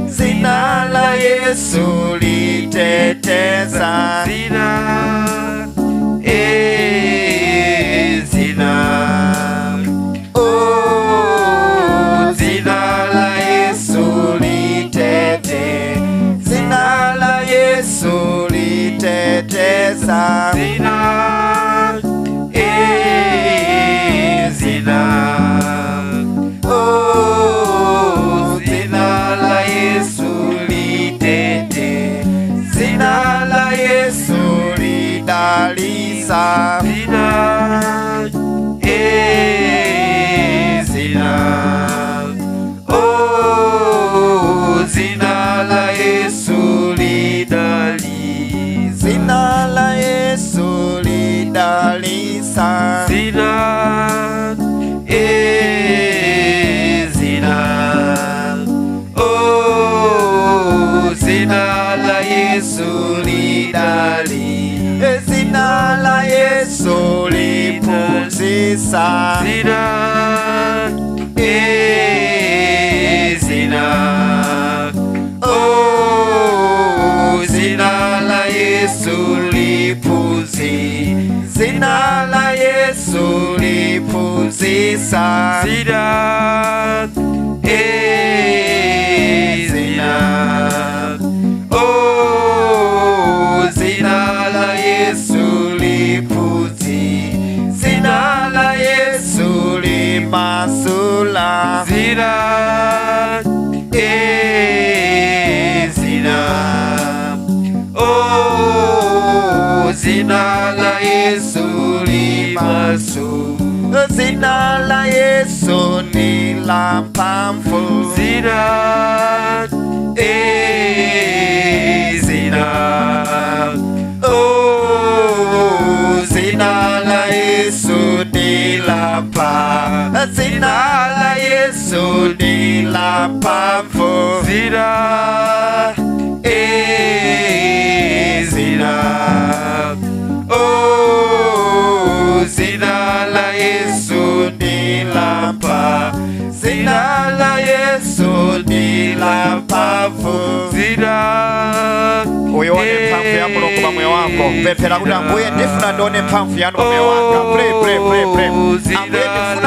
zina la Yesu liteteza, zina, zina, oh, zina la Yesu litete, zina la Yesu liteteza, zina, zina, oh, zina la Yesu litete, zina la Yesu lidalisa, zina, zina, oh, zina la Yesu lidali, zina la Yesu lidalisa, zina, zina, oh, zina la Yesu lidali, zina la Yesu lipumzisa, zina, zina, oh, zina la Yesu lipuzi, zina la Yesu lipuzisa, zina, zina, oh, zina la Yesu lipuzi, zina la Yesu limasula, zina, zina, oh, zina la Yesu limasu, zina la Yesu ni la pamfu, zina, zina, oh, zina la Yesu ni la pa, zina la Yesu ni la pamfu, zina, zina, oh, zina la Yesu ni la pa, zina la Yesu ni la pamfu, zina. Uione mpamvu ya Mulungu pa moyo wako. Pepera kuti Ambuye ndifuna ndione mpamvu yanu pa moyo wanga. Pray. Ambuye ndifuna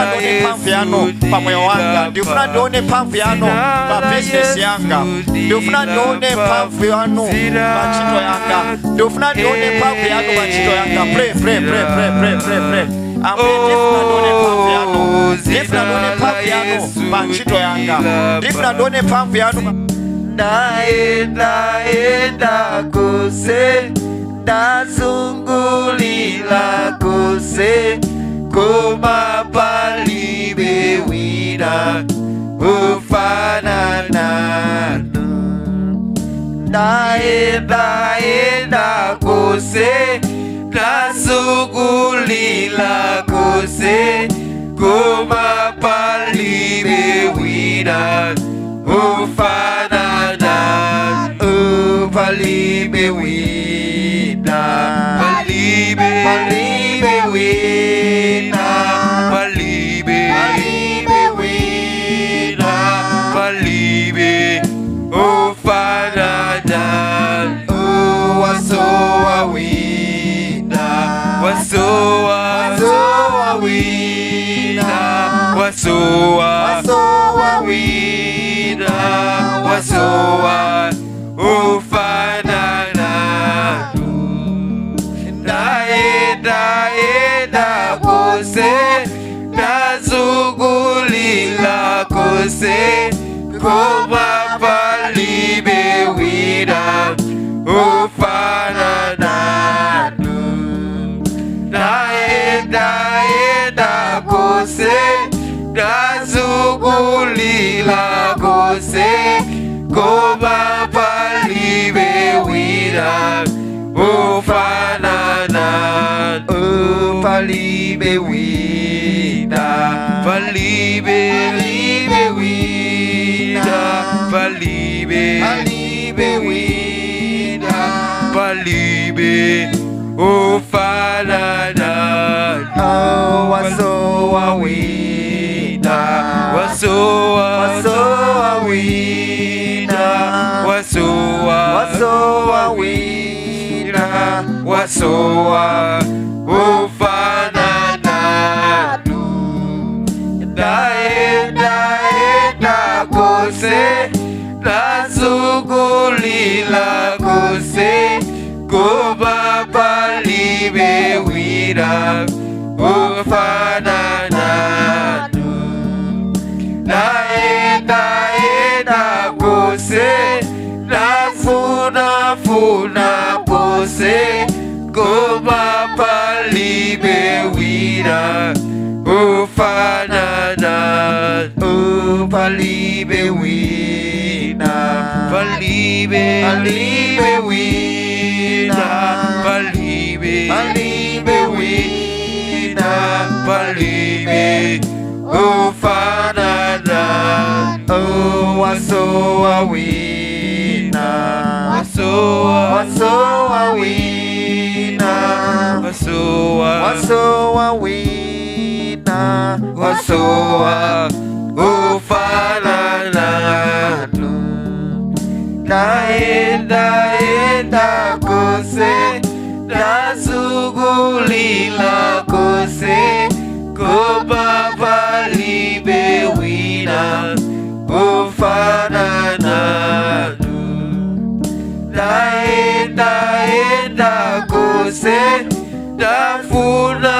ndione mpamvu yanu pa moyo wanga. Ndifuna ndione mpamvu yanu pa business yanga. Ndifuna ndione mpamvu yanu pa ntchito yanga. Ndifuna ndione mpamvu yanu pa ntchito yanga. Pray. Ambuye ndifuna ndione mpamvu yanu. Ndifuna ndione mpamvu yanu pa ntchito yanga. Ndifuna ndione mpamvu yanu. Ndaenda kose, ndazungulila kose, koma palibe wina ufanana nanu. Ndaenda kose, ndazungulila kose, koma palibe wina ufanana, palibe wina, palibe wina, palibe wina, palibe ufanana, wasowa wina, wasowa wina, wasowa wina, wasowa ufanana nanu. Ndaenda kose, ndazungulila kose, koma palibe wina ufanana nanu. Ndaenda kose, ndazungulila kose, koma palibe wina ufanana, palibe wina, palibe wina, palibe wina, palibe ufanana, wasowa wina, wasowa wina, wasowa ufana nanu. Ndaenda kose ndazungulila kose kuba palibe wina ufana nanu. Ndaenda kose ndafuna kose kuba palibe wina ufana nanu. Palibe wina, palibe wina, palibe wina, palibe ufana nanu. Wasowa wina, wasowa wina, wasowa wina, wasowa ufana nanu. Ndaenda kose ndazungulila kose kuba palibe wina ufana nanu. Ndaenda kose ndafuna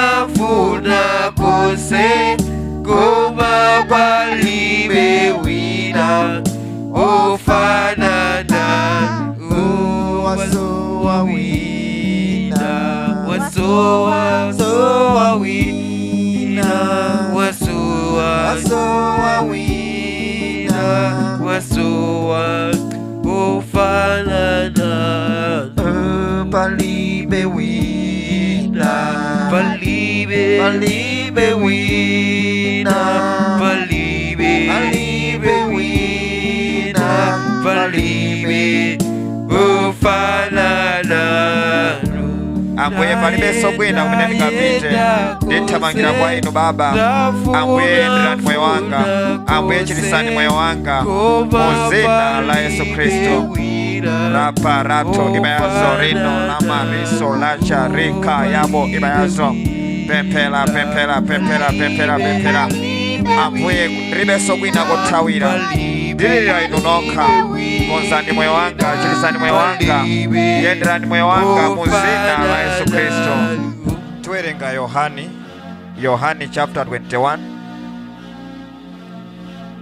kose kuba palibe wina ufana nanu. Wasowa wina, wasowa wina, wasowa wina, wasowa ufana nanu. Palibe wina, palibe wina, palibe wina, palibe ufana nanu. Ambuye palibe sogwina kumene ndingapite ndithamangira kwa inu Baba. Ambuye yenderani moyo wanga, Ambuye chitisani moyo wanga mu zina la Yesu Kristo. Rapa rato ibayazo rino nama riso lacha rika yabo ibayazo pempela. Ambuye ribe sogwina kutawira dirira inu nokha. Konzani moyo wanga, chitisani moyo wanga, yenderani moyo wanga mu zina la Yesu Kristo. Tuwerenga Yohani chapter 21.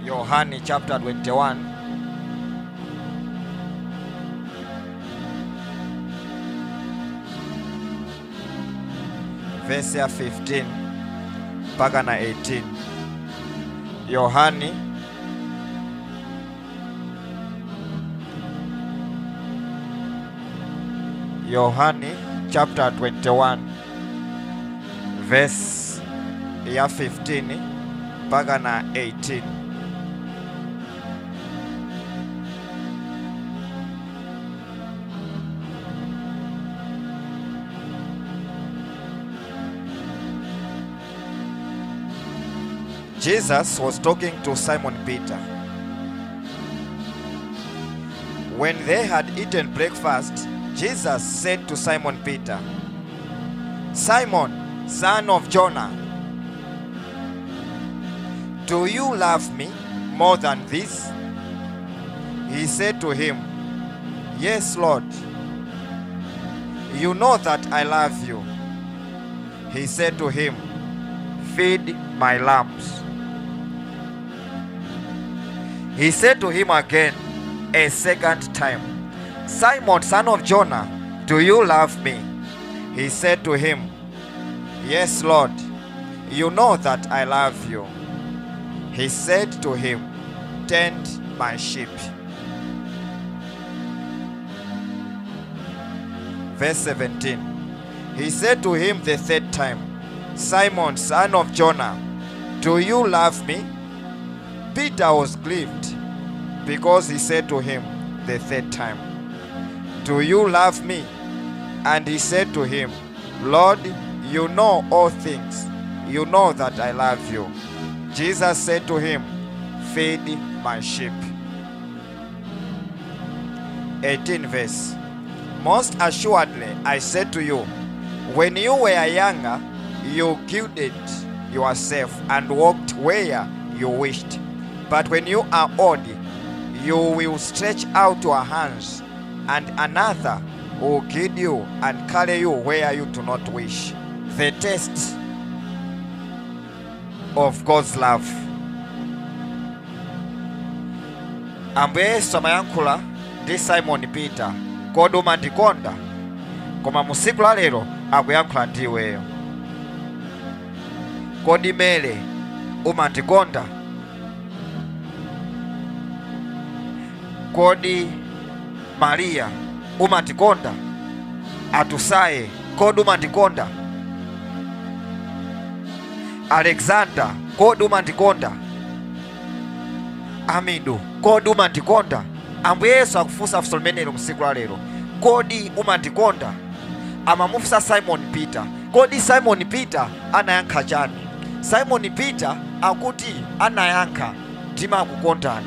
Yohani chapter 21 verse ya 15 mpaka na 18. Yohani chapter 21 verse ya 15 mpaka na 18. Jesus was talking to Simon Peter. When they had eaten breakfast, Jesus said to Simon Peter, "Simon, son of Jonah, do you love me more than this?" He said to him, "Yes, Lord. You know that I love you." He said to him, "Feed my lambs." He said to him again a second time, "Simon, son of Jonah, do you love me?" He said to him, "Yes, Lord, you know that I love you." He said to him, "Tend my sheep." Verse 17. He said to him the third time, "Simon, son of Jonah, do you love me?" Peter was grieved because he said to him the third time, "Do you love me?" And he said to him, "Lord, you know all things. You know that I love you." Jesus said to him, "Feed my sheep." 18 verse. Most assuredly, I say to you, when you were younger, you girded yourself and walked where you wished. But when you are old, you will stretch out your hands, and another will guide you and carry you where you do not wish. The taste of God's love. Ambuye Yesu amayankhula ndi Simon Peter, kodi umandikonda? Koma musiku la lero akuyankhula ndi iweyo. Kodi Mele umandikonda? Kodi Maria umandikonda? Atusaye, kodi umandikonda? Alexander, kodi umandikonda? Amidu, kodi umandikonda? Ambuye Yesu akufunsa funso limenelo musiku la lero, kodi umandikonda? Amamufunsa Simon Peter, kodi Simon Peter anayankha chani? Simon Peter akuti anayankha, ndimakukondani.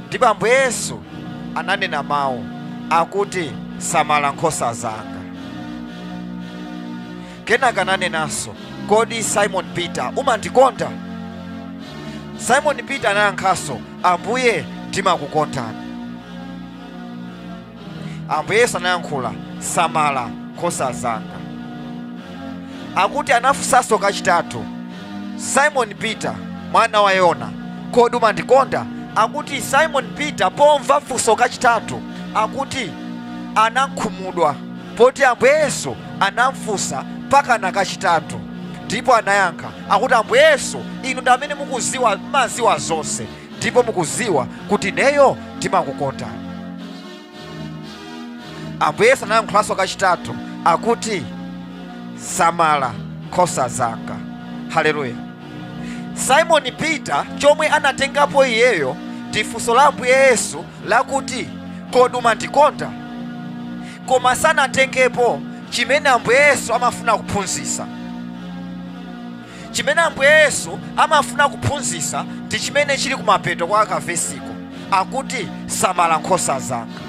Ndipo Ambuye Yesu ananena mawu akuti, samala nkhosa zanga. Kenaka ananenanso, kodi Simon Peter umandikonda? Simon Peter anayankhanso, Ambuye ndimakukondani. Ambuye Yesu anayankhula, samala nkhosa zanga. Akuti anafunsanso kachitatu, Simon Peter mwana wa Yona, kodi umandikonda? Akuti Simon Peter pomva funso kachitatu akuti anakhumudwa, poti Ambuye Yesu anamfunsa mpaka na kachitatu. Ndipo anayankha akuti, Ambuye Yesu, inu ndi amene mumaziwa zonse, ndipo mukuziwa kuti neyo ndimakukonda. Ambuye Yesu anayankhulanso kachitatu akuti, samala nkhosa zanga. Haleluya. Simon Peter chomwe anatengapo iyeyo ndi funso la Ambuye Yesu lakuti, kodi umandikonda? Koma sanatengepo chimene Ambuye Yesu amafuna kuphunzitsa. Chimene Ambuye Yesu amafuna kuphunzitsa ndi chimene chili kumapeto kwa kavesiko akuti, samala nkhosa zanga.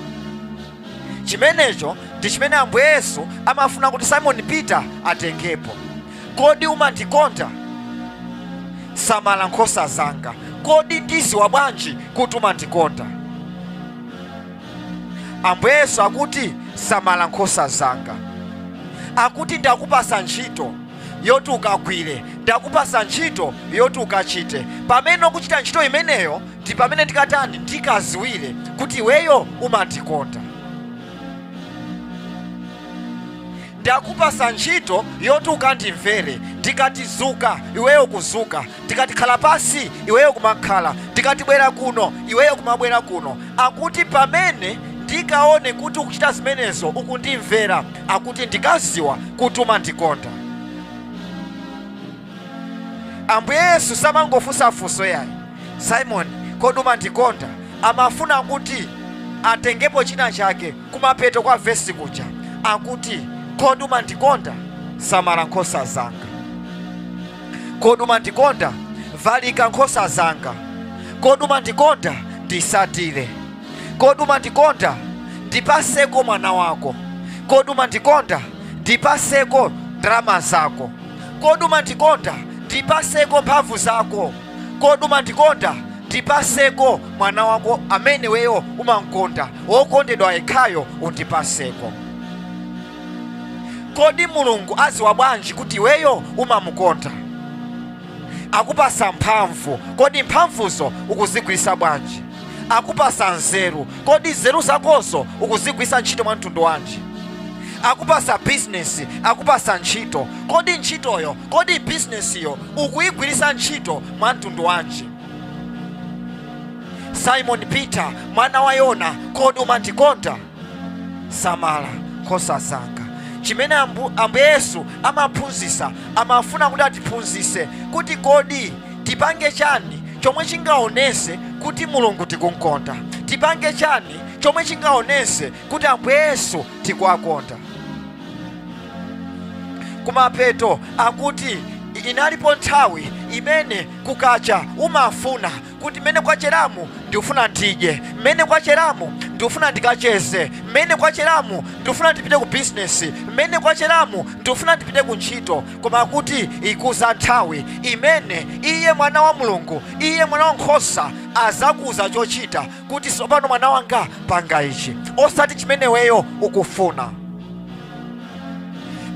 Chimenecho ndi chimene Ambuye Yesu amafuna kuti Simon Peter atengepo. Kodi umandikonda? Samala nkhosa zanga. Kodi ndiziwa bwanji kuti umandikonda? Ambuye Yesu akuti, samala nkhosa zanga. Akuti ndakupasa ntchito yoti ukagwire, ndakupasa ntchito yoti ukachite. Pamene ukuchita ntchito imeneyo ndi pamene ndikatani ndikaziwire kuti iweyo umandikonda. Ndakupasa ntchito yoti ukandimvere, ndikatizuka iweyo kuzuka, ndikatikhala pasi iweyo kumakhala, ndikatibwera kuno iweyo kumabwera kuno. Akuti pamene ndikaone kuti ukuchita zimenezo ukundimvera, akuti ndikaziwa kuti umandikonda. Ambuye Yesu samangofunsa funso yayi, Simon, kodi umandikonda? Amafuna kuti atengepo china chake kumapeto kwa vesi kuja akuti, kodi umandikonda? Samala nkhosa zanga. Kodi umandikonda? Valika nkhosa zanga. Kodi umandikonda? Ndisatire. Kodi umandikonda? Ndipaseko mwana wako. Kodi umandikonda? Ndipaseko ndalama zako. Kodi umandikonda? Ndipaseko mphamvu zako. Kodi umandikonda? Ndipaseko mwana wako amene weyo umankonda, wokondedwa yekhayo undipaseko. Kodi Mulungu aziwa bwanji kuti weyo umamukonda? Akupasa mphamvu, kodi mphamvuzo ukuzigwisa bwanji? Akupasa nzeru, kodi nzeru zakozo ukuzigwisa ntchito mwa mtundu wanji? Akupasa business, akupasa ntchito, kodi ntchitoyo, kodi business yo ukuyigwirisa ntchito mwa mtundu wanji? Simon Peter mwana wa Yona, kodi umandikonda? Samala nkhosa zanga. Chimene Ambuye Yesu amaphunzitsa, amafuna kuti atiphunzitse kuti kodi tipange chani chomwe chingaonese kuti Mulungu tikumkonda. Tipange chani chomwe chingaonese kuti Ambuye Yesu tikuwakonda. Kumapeto akuti inalipo nthawi imene kukacha umafuna kuti mene kwacheramu ndikufuna ndidye, mene kwacheramu ndikufuna ndikacheze, mmene kwacheramu ndikufuna ndipite ku business, mmene kwacheramu ndikufuna ndipite ku ntchito. Koma kuti ikuza nthawi imene iye mwana wa Mulungu, iye mwana wankhosa azakuza chochita kuti tsopano mwana wanga panga ichi, osati chimene weyo ukufuna.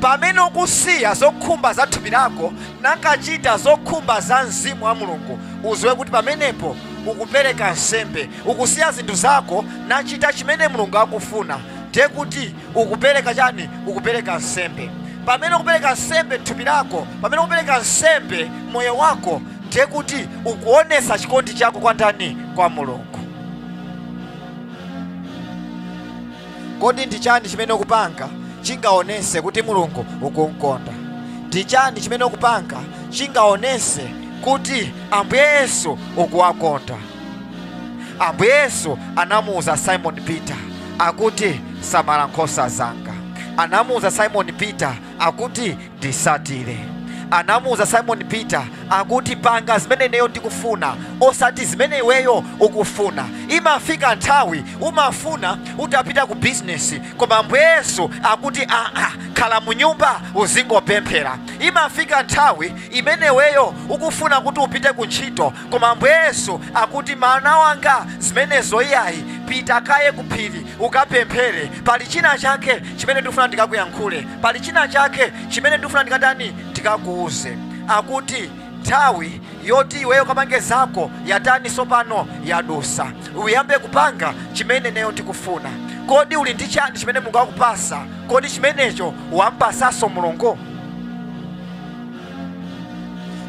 Pamene ukusiya zokhumba za thupi lako nakachita zokhumba za Mzimu wa Mulungu, uziwe kuti pamenepo ukupereka nsembe. Ukusiya zinthu zako nachita chimene Mulungu akufuna, ndiye kuti ukupereka chani? Ukupereka nsembe. Pamene ukupereka nsembe thupi lako, pamene ukupereka nsembe moyo wako, ndiye kuti ukuonesa chikondi chako kwa ndani? Kwa Mulungu. Kodi ndi chani chimene ukupanga chingaonese kuti Mulungu ukumkonda? Ndi chani chimene ukupanga chingaonese kuti Ambuye Yesu ukuwakonda? Ambuye Yesu anamuuza Simon Peter akuti samala nkhosa zanga. Anamuuza Simon Peter akuti ndisatire. Anamuuza Simon Peter akuti panga zimene neyo ndikufuna, osati zimene iweyo ukufuna. Imafika nthawi umafuna utapita ku business, koma Ambuye Yesu akuti khala mu nyumba uzingopemphera. Imafika nthawi imene iweyo ukufuna kuti upite ku ntchito, koma Ambuye Yesu akuti mwana wanga zimenezo iyayi, pita kaye ku phiri ukapemphere. Pali china chake chimene ndikufuna ndikakuyankhule, pali china chake chimene ndikufuna ndikatani ndikakuuze. Akuti nthawi yoti iweyo kapange zako yatani sopano yadusa, uyambe kupanga chimene neyo ndikufuna. Kodi uli ndi chani chimene Mulungu akupasa? Kodi chimenecho wampasaso Mulungu?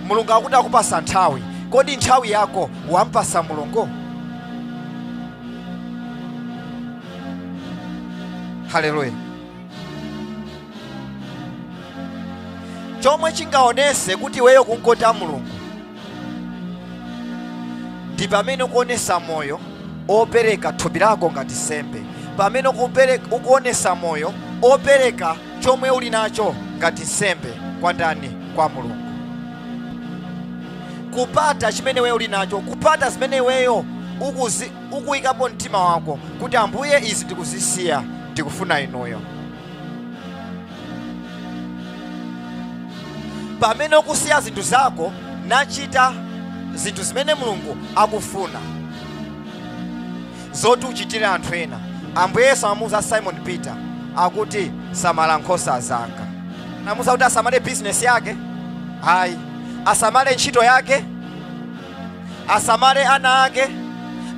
Mulungu akuti akupasa nthawi, kodi nthawi yako wampasa Mulungu? Haleluya. Chomwe chingaonese kuti weyo kunkonda Mulungu ndi pamene ukuonesa moyo opereka thupi lako ngati nsembe. Pamene ukuonesa moyo opereka chomwe uli nacho ngati nsembe kwa ndani? Kwa Mulungu. Kupata chimene weyo uli nacho, kupata zimene weyo ukuyikapo mtima wako kuti Ambuye izi ndikuzisiya, ndikufuna inuyo. Pamene ukusiya zinthu zako nachita zinthu zimene Mulungu akufuna zoti uchitire anthu ena. Ambuye Yesu amuuza Simon Peter akuti samala nkhosa zanga. Namuuza kuti asamale business yake? Hayi. Asamale ntchito yake? Asamale ana ake?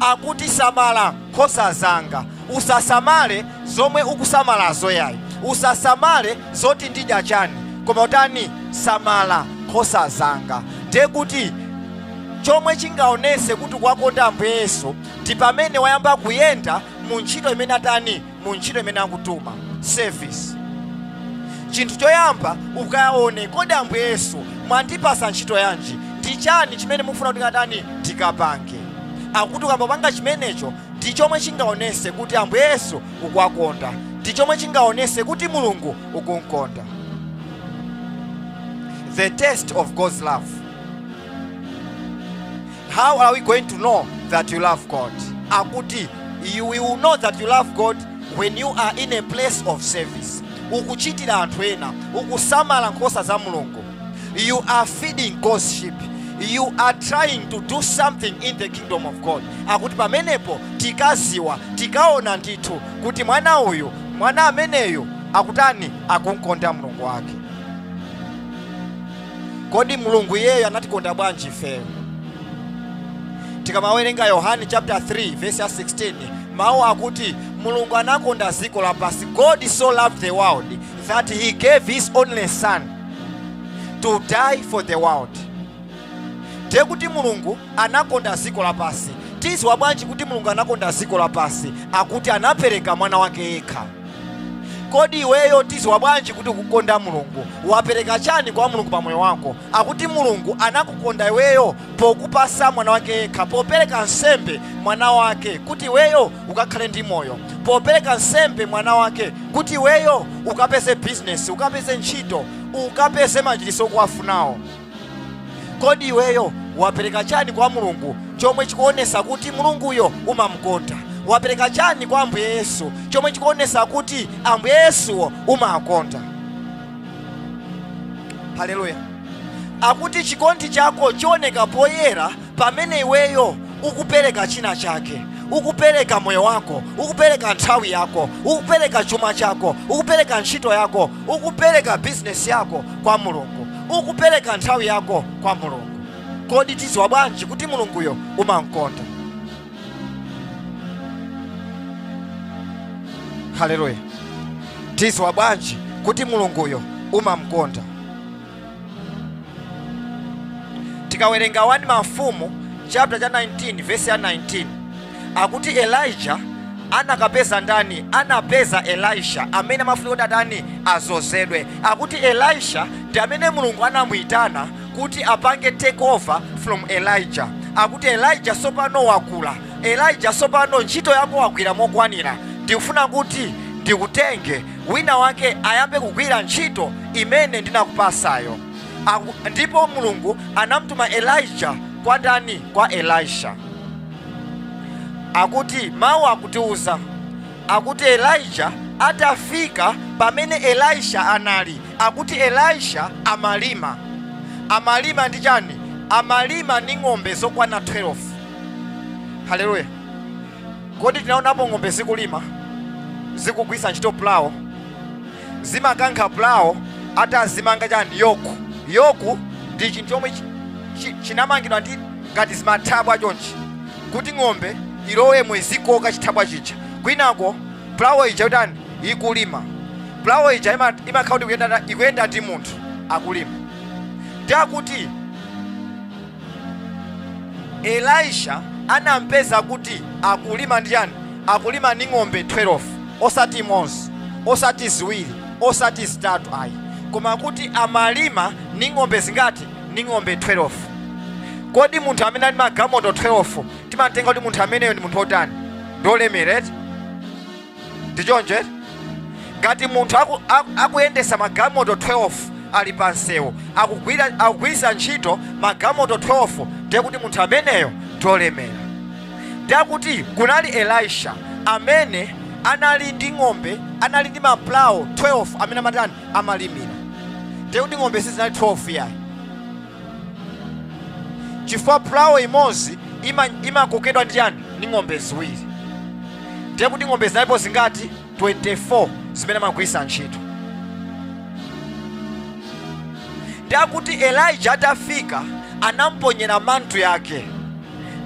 Akuti samala nkhosa zanga. Usasamale zomwe ukusamalazo yayi, usasamale zoti ndidya chani, koma utani? Samala nkhosa zanga. Ndiye kuti chomwe chingaonese kuti kwakonda Ambuye Yesu ndi pamene wayamba kuyenda mu ntchito imene atani? Mu ntchito imene akutuma, service. Chinthu choyamba ukaone kodi Ambuye Yesu mwandipasa ntchito yanji, ndi chani chimene mufuna kuti katani ndikapange. Akuti ukambapanga chimenecho ndi chomwe chingaonese kuti Ambuye Yesu ukwakonda, ndi chomwe chingaonese kuti Mulungu ukumkonda. The test of God's love. How are we going to know that you love God? Akuti you will know that you love God when you are in a place of service. Ukuchitira anthu ena, ukusamala nkhosa za Mulungu. You are feeding God's sheep. You are trying to do something in the kingdom of God. Akuti pamenepo tikaziwa, tikaona ndithu kuti mwana uyu, mwana ameneyo akutani? Akumkonda Mulungu wake. Kodi Mulungu yeyo anatikonda bwanji ifeyo? Tikamawerenga Yohane chapter 3 verse 16, mawu akuti Mulungu anakonda dziko lapansi. God so loved the world that he gave his only son to die for the world. Ndiye kuti Mulungu anakonda dziko lapansi. Tiziwa bwanji kuti Mulungu anakonda dziko lapansi? Akuti anapereka mwana wake yekha. Kodi iweyo tiziwa bwanji kuti ukukonda Mulungu? Wapereka chani kwa Mulungu pa moyo wako? Akuti Mulungu anakukonda iweyo pokupasa mwana wake yekha, popereka nsembe mwana wake kuti iweyo ukakhale ndi moyo, popereka nsembe mwana wake kuti iweyo ukapeze business, ukapeze ntchito, ukapeze machiritso kuwafunawo. Kodi iweyo wapereka chani kwa Mulungu chomwe chikuonesa kuti Mulunguyo umamkonda? wapereka chani kwa Ambuye Yesu chomwe chikuonesa kuti Ambuye Yesuwo umakonda. Haleluya. Akuti chikondi chako chioneka poyera pamene iweyo ukupereka china chake, ukupereka moyo wako, ukupereka nthawi yako, ukupereka chuma chako, ukupereka ntchito yako, ukupereka business yako kwa Mulungu, ukupereka nthawi yako kwa Mulungu. Kodi tidziwa bwanji kuti Mulunguyo umakonda? Haleluya. Tidziwa bwanji kuti Mulunguyo umakonda? Tikawerenga 1 Mafumu chapter cha 19 verse ya 19, akuti Elijah anakapeza ndani, anapeza Elisha amene amafuna kuti atani azozedwe. Akuti Elisha ndi amene Mulungu anamuitana kuti apange take over from Elijah. Akuti Elijah sopano wakula, Elijah sopano ntchito yako wagwira mokwanira, ndikufuna kuti ndikutenge wina wake ayambe kugwira ntchito imene ndinakupasayo. Ndipo Mulungu anamtuma Elijah kwa ndani? Kwa Elisha. Akuti mawu akutiuza, akuti Elijah atafika pamene Elisha anali, akuti Elisha amalima. Amalima ndi chani? Amalima ni ng'ombe zokwana 12. Haleluya. Kodi tinaonapo ng'ombe zikulima, zikugwisa ntchito plow, zimakankha plow, atazimanga chani? Yoku. Yoku ndi chinthu chomwe chinamangidwa ndi ngati zimathabwa chonchi kuti ng'ombe ilowe mwezikoka chithabwa chicha. Kwinako plow ija utani ikulima. Plow ija imakhala kuti ikuyenda ndi munthu akulima. Ndakuti Elisha anampeza kuti akulima ndi chani? Akulima ni ng'ombe 12, osati imodzi, osati ziwiri, osati zitatu ayi, koma kuti amalima ni ng'ombe zingati? Ni ng'ombe 12. Kodi munthu amene ali magamoto 12 timatenga kuti munthu ameneyo ndi munthu otani? Ndolemerete? Ndichonje? Ngati munthu akuyendesa magamoto 12 ali pansewu, akugwirisa ntchito magamoto 12, ndiye kuti munthu ameneyo ndolemera. Ndiye kuti kunali Elisha amene anali ndi ng'ombe, anali ndi maplow 12 amene amatani? Amalimira. Ndiye kuti ng'ombe sizinali 12 yayi, chifukwa plow imodzi imakokedwa ndi chani? Ni ng'ombe ziwiri. Ndiye kuti ng'ombe zinalipo zingati? 24 zimene amagwirisa ntchito. Ndiye kuti Elijah atafika anamponyera mantu yake.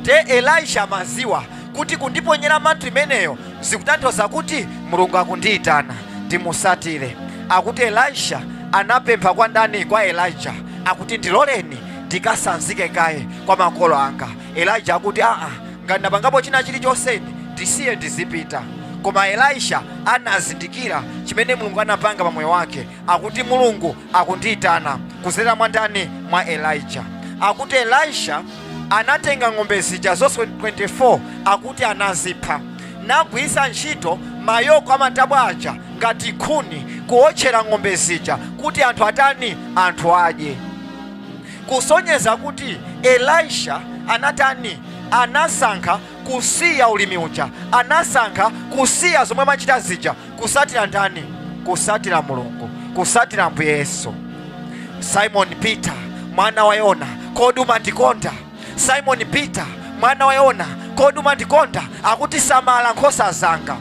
Ndiye Elisha amaziwa kuti kundiponyera mantu imeneyo zikutanthauza kuti Mulungu akundiitana ndimusatire. Akuti Elisha anapempha kwa ndani? Kwa Elijah. Akuti ndiloleni ndikasanzike kaye kwa makolo anga. Elijah akuti ngati ndapangapo china chilichonse ndisiye ndizipita. Koma Elisha anazindikira chimene Mulungu anapanga pa moyo wake. Akuti Mulungu akundiitana kuzera mwa ndani? Mwa Elijah. Akuti Elisha anatenga ng'ombe zija zonse 24, akuti anazipha, nagwirisa ntchito mayoko amatabwa aja ngati nkhuni kuotchera ng'ombe zija kuti anthu atani? Anthu adye. Kusonyeza kuti Elisha anatani? Anasankha kusiya ulimi uja, anasankha kusiya zomwe amachita zija, kusatira ndani? Kusatira Mulungu, kusatira Ambuye Yesu. Simon Peter mwana wa Yona, kodi umandikonda? Simon Peter mwana wa Yona, kodi umandikonda? Akuti samala nkhosa zanga.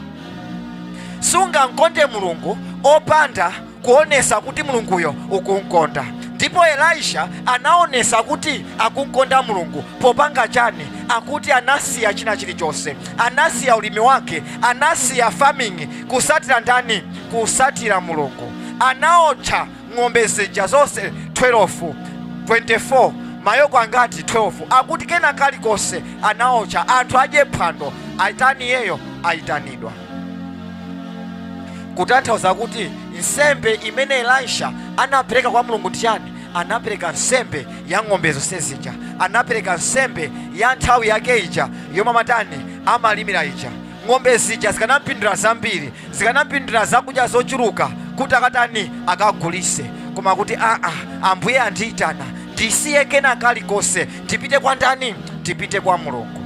Sungamkonde Mulungu opanda kuonesa kuti Mulunguyo ukunkonda. Ndipo Elisha anaonesa kuti akunkonda Mulungu popanga chani? Akuti anasiya china chilichonse, anasiya ulimi wake, anasiya farming, kusatira ndani? Kusatira Mulungu. Anaotcha ng'ombe zija zonse 12, 24, mayoko angati? 12. Akuti kena kalikonse anaotcha, anthu adye phwando, aitani yeyo aitanidwa. Kutanthauza kuti nsembe imene Elisha anapereka kwa Mulungu ndi chani? Anapereka nsembe ya ng'ombe zonse zija, anapereka nsembe ya nthawi yake ija yomwe amatani? Amalimira ija. Ng'ombe zija zikanampindira zambiri, zikanampindira zakudya zochuluka kuti akatani? Akagulise. Koma kuti Ambuye andiitana ndisiye kena kalikonse, ndipite kwa ndani? Ndipite kwa Mulungu.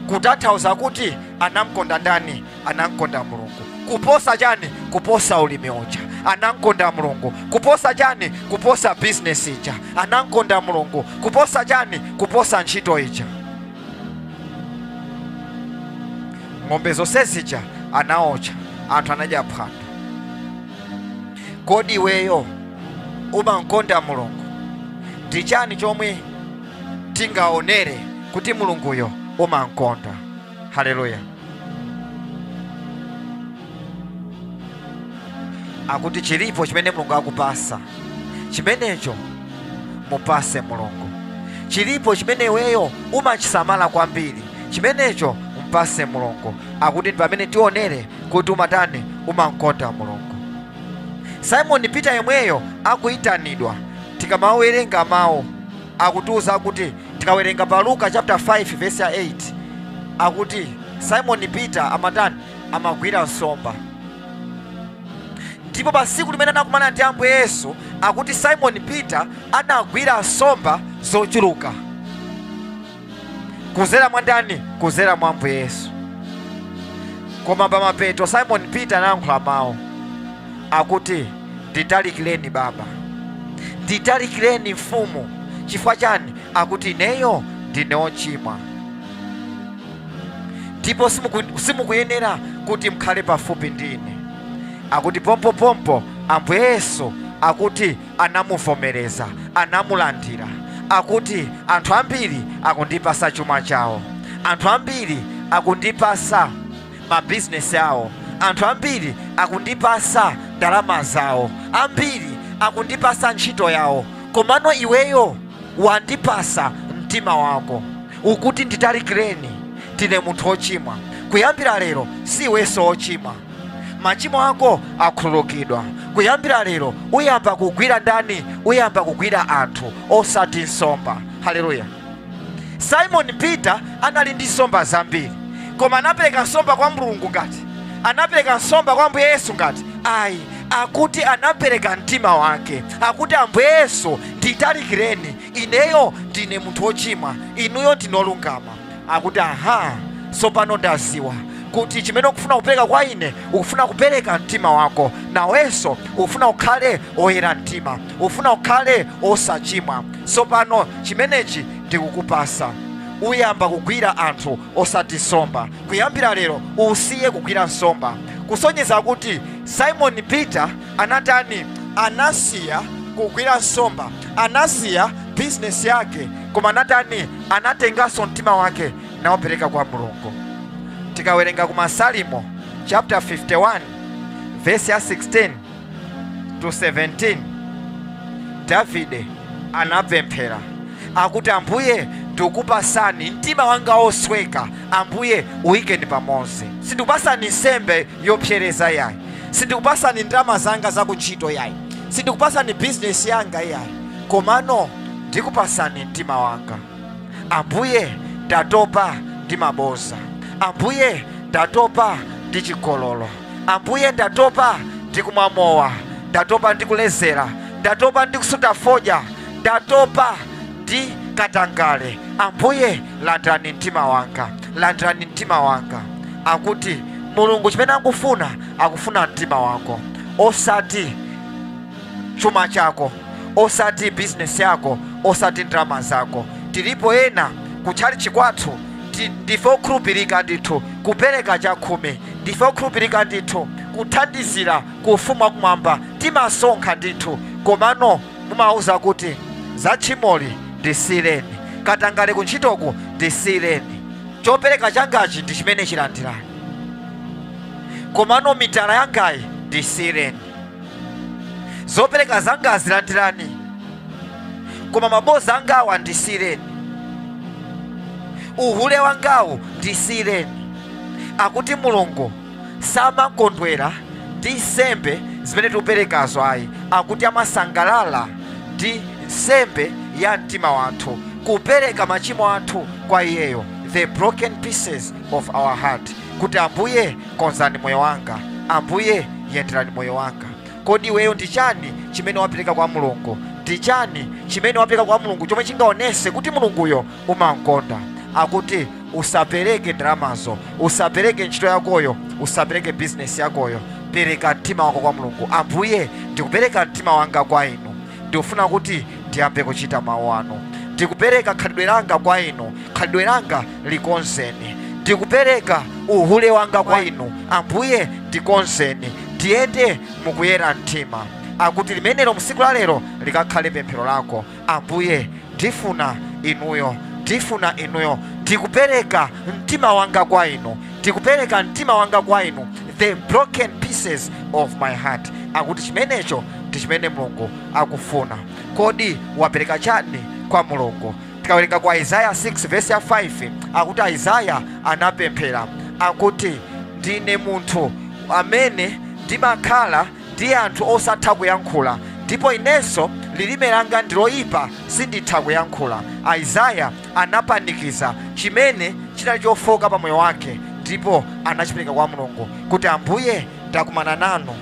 kutanthauza kuti anamkonda ndani? Anamkonda Mulungu. Kuposa chani? Kuposa ulimi uja. Anamkonda Mulungu. Kuposa chani? Kuposa business ija. Anamkonda Mulungu. Kuposa chani? Kuposa ntchito ija. Ng'ombe zonse zija anaocha, anthu anadya phwando. Kodi iweyo umankonda Mulungu? Ndi chani chomwe tingaonere kuti Mulunguyo umankonda? Haleluya. Akuti chilipo chimene Mulungu akupasa, chimenecho mupase Mulungu. Chilipo chimene iweyo umachisamala kwambiri, chimenecho mpase Mulungu. Akuti pamene tionere kuti umatani? Umankonda Mulungu. Simon Peter yemweyo akuyitanidwa, tikamawerenga mawu akutiuza kuti, tikawerenga pa Luka chapter 5 verse 8, akuti Simon Peter amatani? Amagwira nsomba. Ndipo pa tsiku limene anakumana ndi Ambuye Yesu, akuti Simon Peter anagwira nsomba zochuluka. Kuzera mwa ndani? Kuzera mwa Ambuye Yesu. Koma pa mapeto Simon Peter anayankhula mawu akuti, nditalikireni Baba, nditalikireni Mfumu. Chifukwa chani? Akuti ineyo ndine wochimwa, ndipo simukuyenera kuti mkhale pafupi ndine. Akuti pompopompo Ambuye Yesu akuti anamuvomereza, anamulandira. Akuti anthu ambiri akundipasa chuma chawo, anthu ambiri akundipasa mabizinesi awo, anthu ambiri akundipasa ndalama zawo, ambiri akundipasa ntchito yawo, komano iweyo wandipasa mtima wako. Ukuti nditalikireni, ndine munthu wochimwa. Kuyambira lero si iwenso wochimwa, machimo ako akhululukidwa. Kuyambira lero uyamba kugwira ndani? Uyamba kugwira anthu osati nsomba. Haleluya. Simon Peter anali ndi nsomba zambiri, koma anapereka nsomba kwa Mulungu ngati? Anapereka nsomba kwa Ambuye Yesu ngati? Ayi. Akuti anapereka mtima wake. Akuti Ambuye Yesu, nditalikireni, ineyo ndine munthu wochimwa, inuyo ndinolungama. Akuti aha, tsopano ndaziwa kuti chimene ukufuna kupereka kwa ine, ukufuna kupereka mtima wako. Nawenso ukufuna ukhale oyera mtima, ukufuna ukhale osachimwa. Tsopano chimenechi ndikukupasa. Uyamba kugwira anthu osati nsomba. Kuyambira lero usiye kugwira nsomba. Kusonyeza kuti Simon Peter anatani? Anasiya kugwira nsomba, anasiya business yake, koma anatani? Anatenganso mtima wake naopereka kwa Mulungu. Tikawerenga ku Masalimo chapter 51 verse ya 16 to 17, Davide anapemphera akuti, Ambuye ndikupasani mtima wanga osweka, Ambuye uyikeni pamodzi. Sindikupasani nsembe yopsereza yayi, sindikupasani ndalama zanga zakuntchito yayi, sindikupasani business yanga yayi, komano ndikupasani mtima wanga. Ambuye ndatopa ndi maboza, Ambuye ndatopa ndi chigololo, Ambuye ndatopa ndi kumwa mowa, ndatopa ndi kulezera, ndatopa ndi kusuta fodya, ndatopa ndi katangale. Ambuye landirani mtima wanga, landirani mtima wanga. Akuti Mulungu chimene akufuna, akufuna mtima wako, osati chuma chako, osati business yako, osati ndalama zako. Tilipo ena kutchalichi kwathu ndife okhulupirika ndithu kupereka chakhumi, ndife okhulupirika ndithu kuthandizira ku ufumu wakumwamba, timasonkha ndithu, komano mumauza kuti za tchimoli ndisireni, katangale kuntchitoku ndisireni, chopereka changachi ndi chimene chilandirani, komano mitala yangayi ndisireni, zopereka zanga zilandirani, koma maboza angawa ndisireni, uhule wangawu ndisireni. Akuti Mulungu samakondwera ndi nsembe zimene tikuperekazo ayi, akuti amasangalala ndi nsembe ya mtima wathu, kupereka machimo athu kwa iyeyo, the broken pieces of our heart. Kuti Ambuye konzani moyo wanga, Ambuye yenderani moyo wanga. Kodi iweyo ndi chani chimene wapereka kwa Mulungu? Ndi chani chimene wapereka kwa Mulungu chomwe chingaonese kuti Mulunguyo umankonda? Akuti usapereke dramazo, usapereke ntchito yakoyo, usapereke business yakoyo. Pereka mtima wako kwa Mulungu. Ambuye ndikupereka mtima wanga kwa inu, ndikufuna kuti ndiyambe kuchita mawu anu. Ndikupereka khalidwe langa kwa inu, khalidwe langa likonzeni. Ndikupereka uhule wanga kwa inu, Ambuye ndikonzeni. Ndiyende mukuyera mtima. Akuti limenelo msiku la lero likakhale pemphero lako. Ambuye ndifuna inuyo, ndifuna inuyo. Ndikupereka mtima wanga kwa inu, ndikupereka mtima wanga kwa inu, the broken pieces of my heart. Akuti chimenecho ndi chimene Mulungu akufuna. Kodi wapereka chani kwa Mulungu? Tikawerenga kwa Isaiah 6 verse ya 5, akuti Isaiah anapemphera akuti ndine munthu amene ndimakhala ndi anthu osatha kuyankhula, ndipo inenso lilime langa ndiloyipa sinditha kuyankhula. Isaiah anapanikiza chimene chinali chofoka pa moyo wake, ndipo anachipereka kwa Mulungu kuti Ambuye ndakumana nanu,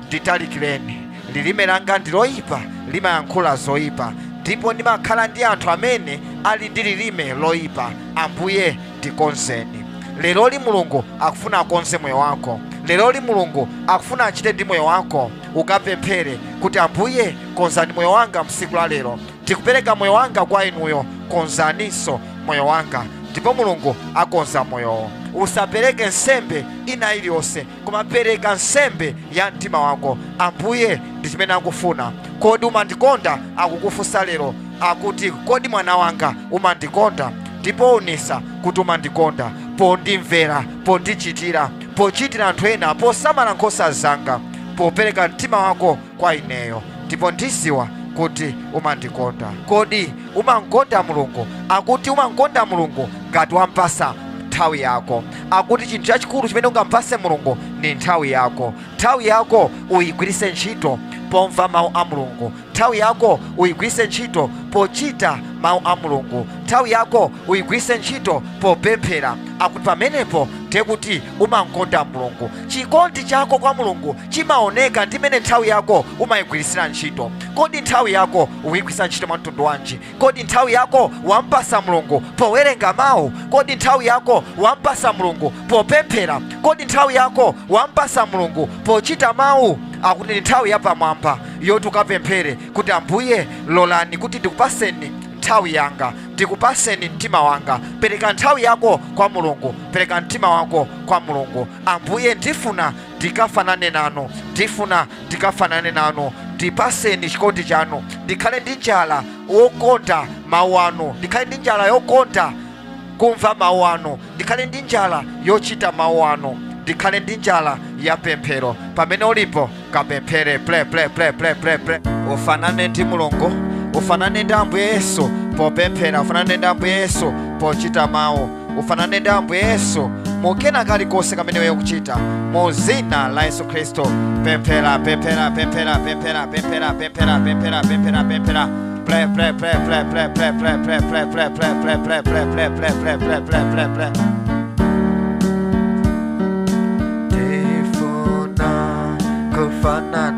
nditalikireni. Lilime langa ndiloyipa limayankhula zoyipa, ndipo ndimakhala ndi anthu amene ali ndi lilime loyipa. Ambuye ndikonzeni. Lero Mulungu akufuna akonze moyo wako. Lero Mulungu akufuna achite ndi moyo wako. Ukapemphere kuti Ambuye konzani moyo wanga msiku la lero. Ndikupereka moyo wanga kwa inuyo, konzaninso moyo wanga. Ndipo Mulungu akonza moyo. Usapereke nsembe ina iliyonse, koma pereka nsembe ya mtima wako. Ambuye ndi chimene akufuna. Kodi umandikonda? Akukufunsa lero akuti kodi mwana wanga umandikonda? Ndipo unisa kuti umandikonda pondimvera, pondichitira, pochitira anthu ena, posamala nkhosa zanga, popereka mtima wako kwa ineyo. Ndipo ndiziwa kuti umandikonda. Kodi umankonda Mulungu? Akuti umankonda Mulungu ngati wampasa nthawi yako. Akuti chinthu chachikulu chimene ungampase Mulungu ni nthawi yako. Nthawi yako uyigwiritse ntchito pomva mawu a Mulungu. Nthawi yako uyigwiritse ntchito pochita mawu a Mulungu. Nthawi yako uyigwiritse ntchito popemphera. Akuti pamenepo tekuti umankonda Mulungu. Chikondi chako kwa Mulungu chimaoneka ndimene nthawi yako umayigwiritsira ntchito. Kodi nthawi yako uyigwiritsa ntchito mwa mtundu wanji? Kodi nthawi yako wampasa Mulungu powerenga mawu? Kodi nthawi yako wampasa Mulungu popemphera? Kodi nthawi yako wampasa Mulungu pochita mawu? Akuti ndi nthawi yapamwamba yoti ukapemphere kuti Ambuye lolani kuti ndikupaseni nthawi yanga, ndikupaseni mtima wanga. Pereka nthawi yako kwa Mulungu, pereka mtima wako kwa Mulungu. Ambuye ndifuna ndikafanane nanu, ndifuna ndikafanane nanu. Ndipaseni chikondi chanu, ndikhale ndi njala wokonda mawu anu, ndikhale ndi njala yokonda kumva mawu anu, ndikhale ndi njala yochita mawu anu, ndikhale ndi njala ya pemphero. Pamene ulipo kapemphere. Play. Ufanane ndi Mulungu, ufanane ndi Ambuye Yesu popemphera, ufanane ndi Ambuye Yesu pochita mawu, ufanane ndi Ambuye Yesu mukena kalikonse kamene wewe kuchita mu dzina la Yesu Kristo. Pemphera. Ndifuna kufanana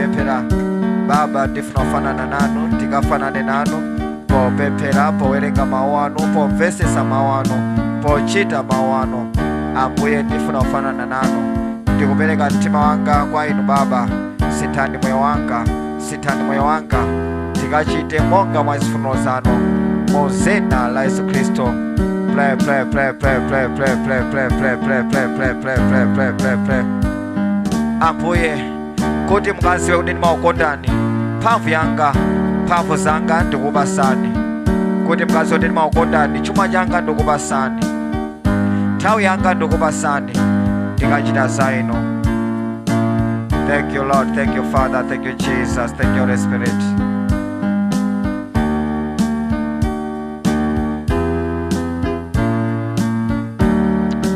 Pempera. Baba ndifuna kufanana nanu, ndikafanane nanu popemphera, powerenga mawu anu, pomvesesa mawu anu, pochita mawu anu. Ambuye ndifuna kufanana nanu, ndikupereka mtima wanga kwa inu Baba. Sinthani moyo wanga, ndikachite monga mwa zifuniro zanu mu dzina la Yesu Kristo. Ambuye kuti mukaziwe kuti ndimakukondani, mphamvu yanga mphamvu zanga ndikupasani, kuti mukaziwe kuti ndimakukondani, chuma changa ndikupasani, nthawi yanga ndikupasani, ndikachita za inu. Thank you Lord, thank you Father, thank you Jesus, thank you Holy Spirit.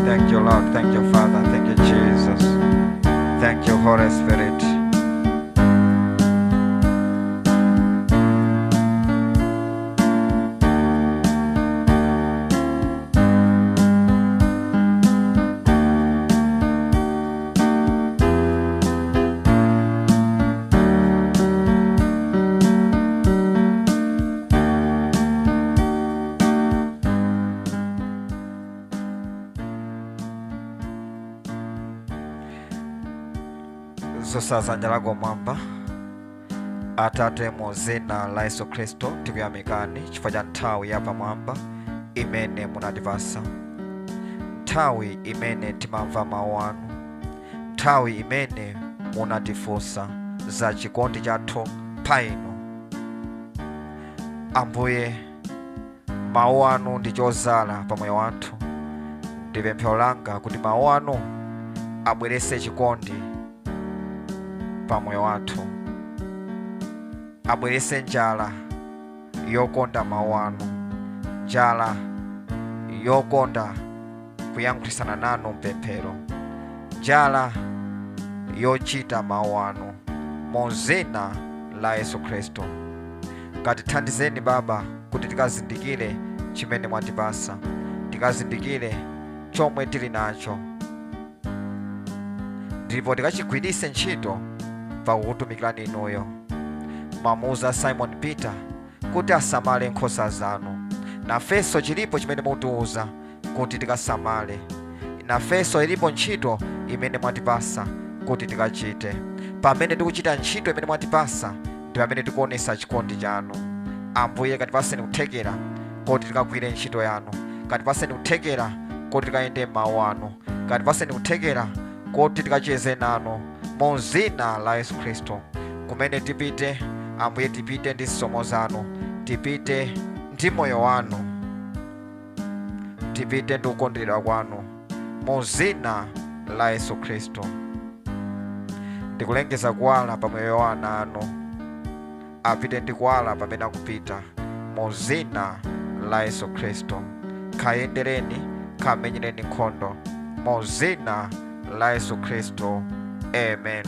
Thank you Lord, thank you Father, thank you Jesus, thank you Holy Spirit. Sasa lako mwamba. Atate mu zina la Yesu Kristo tikuyamikani chifukwa cha nthawi ya pamwamba imene munatipasa, nthawi imene timamva mawu anu, nthawi imene munatifunsa za chikondi chathu pa inu. Ambuye, mawu anu ndi chozala pamoyo wathu. Ndi pemphero langa kuti mawu anu abweretse chikondi pamoyo wathu, abweretse njala yokonda mawu anu, njala yokonda kuyankhulisana nanu mpemphero, njala yochita mawu anu, mu zina la Yesu Kristo. Katithandizeni Baba kuti tikazindikire chimene mwatipasa, tikazindikire chomwe tili nacho, ndipo tikachigwiritse ntchito pakukutumikirani inuyo. Mwamuuza Simon Peter kuti asamale nkhosa zanu, nafenso chilipo chimene mutiuza kuti tikasamale, nafenso ilipo ntchito imene mwatipasa kuti tikachite. Pamene tikuchita ntchito imene mwatipasa ndi pamene tikuonesa chikondi chanu. Ambuye, katipaseni kuthekera kuti tikagwire ntchito yanu, katipaseni kuthekera kuti tikayende mawu anu, katipaseni kuthekera kuti tikacheze nanu, mu zina la Yesu Kristo. Kumene tipite Ambuye, tipite ndi zisomo zanu, tipite ndi moyo wanu, tipite ndi kukondedwa kwanu, mu zina la Yesu Kristo. Ndikulengeza kuwala pamoyo wa ana anu, apite ndi kuwala pamene akupita, mu zina la Yesu Kristo. Kayendereni, kamenyereni nkhondo, mu zina la Yesu Kristo. Amen.